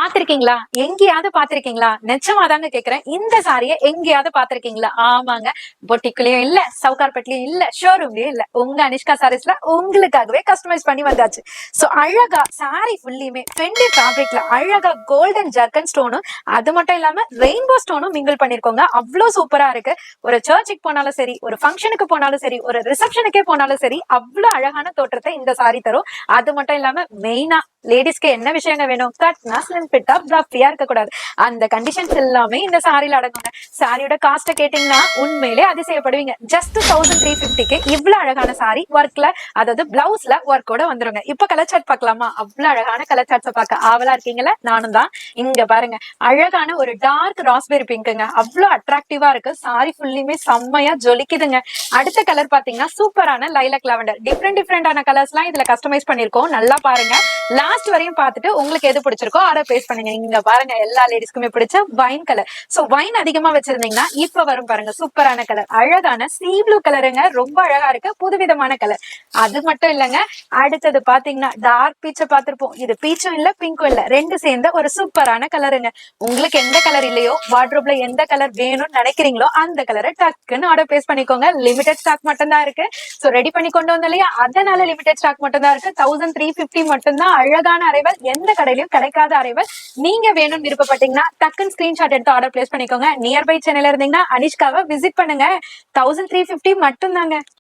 பாத்திருக்கீங்களா? எங்கேயாவது பாத்திருக்கீங்களா? நிஜமாதாங்க கேக்குறேன். இந்த சாரிய எங்கேயாவது பாத்திருக்கீங்களா? ஆமாங்க. பொட்டிக்லயும் இல்ல, சவுகார்பேட்லயும் இல்ல, ஷோரூம்லயும் இல்ல. உங்க அனிஷ்கா சாரீஸ்ல உங்களுக்காகவே கஸ்டமைஸ் பண்ணி வந்தாச்சு. சோ அழகா சாரி ஃபுல்லியுமே ஃபெண்டி ஃபேப்ரிக்ல அழகா கோல்டன் ஜர்க்கன் ஸ்டோனும், அது மட்டும் இல்லாம ரெயின்போ ஸ்டோனும் மிங்கிள் பண்ணிருக்கோங்க. அவ்ளோ சூப்பரா இருக்கு. ஒரு சர்ச்சுக்கு போனாலும் சரி, ஒரு ஃபங்க்ஷனுக்கு போனாலும் சரி, ஒரு ரிசப்ஷனுக்கே போனாலும் சரி, அவ்ளோ அழகான தோற்றத்தை இந்த சாரி தரும். அது மட்டும் இல்லாம மெயினா லேடிஸ்க்கு என்ன விஷயங்க வேணும்? கட்னா ஸ்லிம் ஃபிட்டா ஃப்ளஃபியா இருக்க கூடாது. அந்த கண்டிஷன்ஸ் எல்லாமே இந்த சாரில அடங்குங்க. சாரியோட காஸ்ட கேட்டீங்கன்னா உண்மையிலே அதிசயப்படுவீங்க. ஜஸ்ட் 1350க்கு இவ்ளோ அழகான சாரி ஒர்க்ல, அதாவது பிளவுஸ்ல ஒர்க்கோட வந்துருங்க. இப்ப கலர் சார்ட் பார்க்கலாமா? அவ்ளோ அழகான கலர் சார்ட்ஸ பார்க்க ஆவலா இருக்கீங்களா? நானும் தான். இங்க பாருங்க, அழகான ஒரு டார்க் ராஸ்பெரி பிங்க்குங்க. அவ்ளோ அட்ராக்டிவா இருக்கு. சாரி ஃபுல்லியுமே செம்மையா ஜொலிக்குதுங்க. அடுத்த கலர் பாத்தீங்கன்னா சூப்பரான லைலக் லாவெண்டர். டிஃப்ரெண்டான கலர்ஸ்லாம் இதுல கஸ்டமைஸ் பண்ணிருக்கோம். நல்லா பாருங்க. லாஸ்ட் வரையும் பார்த்துட்டு உங்களுக்கு எது பிடிச்சிருக்கோ ஆர்டர் பிளேஸ் பண்ணுங்க. இங்க பாருங்க, எல்லா லேடிஸ்க்குமே பிடிச்ச வைன் கலர். சோ வைன் அதிகமா வச்சிருந்தீங்கன்னா இப்ப வரும் பாருங்க சூப்பரான கலர். அழகான சீ ப்ளூ கலருங்க. ரொம்ப அழகா இருக்கு. புதுவிதமான கலர். அது மட்டும் இல்லங்க, அடுத்தது பாத்தீங்கன்னா டார்க் பீச்ச பாத்திருப்போம். இது பீச்சும் இல்ல பிங்க்கும் இல்ல, ரெண்டு சேர்ந்த ஒரு சூப்பரான கலருங்க. உங்களுக்கு எந்த கலர் இல்லையோ, வார்ட்ரோப்ல எந்த கலர் வேணும்னு நினைக்கிறீங்களோ அந்த கலரை டக்குன்னு ஆர்டர் பிளேஸ் பண்ணிக்கோங்க. லிமிடெட் ஸ்டாக் மட்டும் தான் இருக்கு. சோ ரெடி பண்ணி கொண்டு வந்தோம் இல்லையா, அதனால லிமிடெட் ஸ்டாக் மட்டும் தான் இருக்கு. 1350 மட்டும் தான். அழகான அரைவல், எந்த கடையிலயும் கிடைக்காத அரைவல். நீங்க வேணும்னு விருப்பப்பட்டீங்கன்னா டக்குன்னு ஸ்கிரீன்ஷாட் எடுத்து ஆர்டர் பிளேஸ் பண்ணிக்கோங்க. நியர்பை சென்னையில இருந்தீங்கன்னா அனிஷ்காவை விசிட் பண்ணுங்க. 1350 மட்டும் தாங்க.